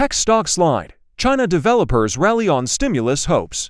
Tech stock slide. China developers rally on stimulus hopes.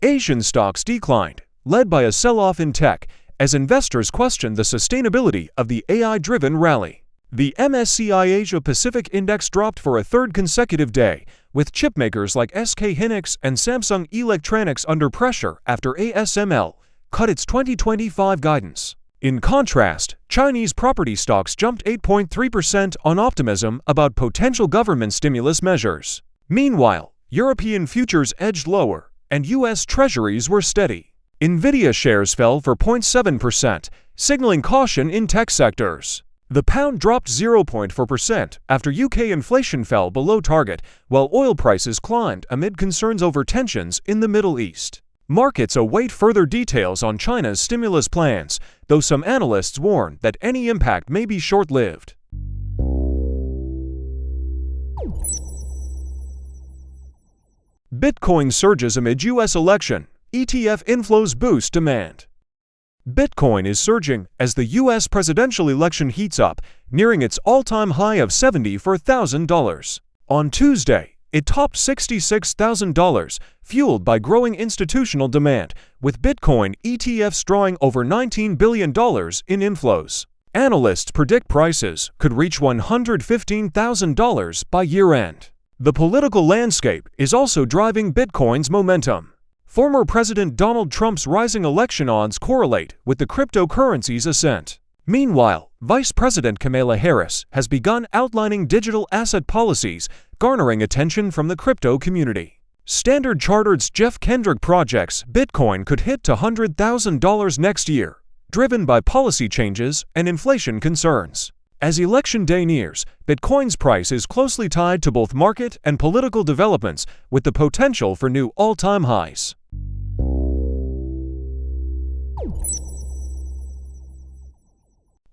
Asian stocks declined, led by a sell-off in tech, as investors questioned the sustainability of the AI-driven rally. The MSCI Asia Pacific Index dropped for a third consecutive day, with chipmakers like SK Hynix and Samsung Electronics under pressure after ASML cut its 2025 guidance. In contrast, Chinese property stocks jumped 8.3% on optimism about potential government stimulus measures. Meanwhile, European futures edged lower, and U.S. Treasuries were steady. Nvidia shares fell for 0.7%, signaling caution in tech sectors. The pound dropped 0.4% after UK inflation fell below target, while oil prices climbed amid concerns over tensions in the Middle East. Markets await further details on China's stimulus plans, though some analysts warn that any impact may be short-lived. Bitcoin surges amid U.S. election. ETF inflows boost demand. Bitcoin is surging as the U.S. presidential election heats up, nearing its all-time high of $74,000. On Tuesday, it topped $66,000, fueled by growing institutional demand, with Bitcoin ETFs drawing over $19 billion in inflows. Analysts predict prices could reach $115,000 by year-end. The political landscape is also driving Bitcoin's momentum. Former President Donald Trump's rising election odds correlate with the cryptocurrency's ascent. Meanwhile, Vice President Kamala Harris has begun outlining digital asset policies, garnering attention from the crypto community. Standard Chartered's Jeff Kendrick projects Bitcoin could hit $100,000 next year, driven by policy changes and inflation concerns. As Election Day nears, Bitcoin's price is closely tied to both market and political developments, with the potential for new all-time highs.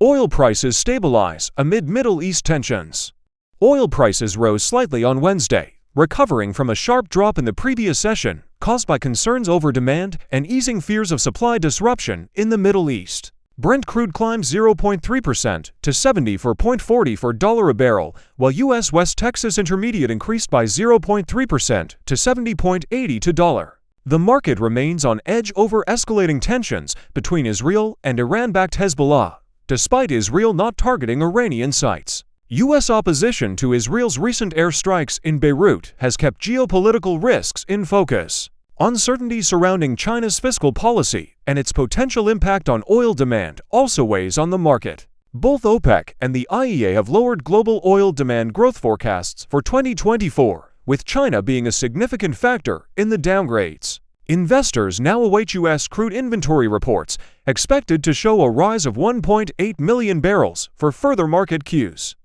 Oil prices stabilize amid Middle East tensions. Oil prices rose slightly on Wednesday, recovering from a sharp drop in the previous session caused by concerns over demand and easing fears of supply disruption in the Middle East. Brent crude climbed 0.3% to $74.44 a barrel, while U.S. West Texas Intermediate increased by 0.3% to $70.82. The market remains on edge over escalating tensions between Israel and Iran-backed Hezbollah, despite Israel not targeting Iranian sites. U.S. opposition to Israel's recent airstrikes in Beirut has kept geopolitical risks in focus. Uncertainty surrounding China's fiscal policy and its potential impact on oil demand also weighs on the market. Both OPEC and the IEA have lowered global oil demand growth forecasts for 2024, with China being a significant factor in the downgrades. Investors now await U.S. crude inventory reports, expected to show a rise of 1.8 million barrels for further market cues.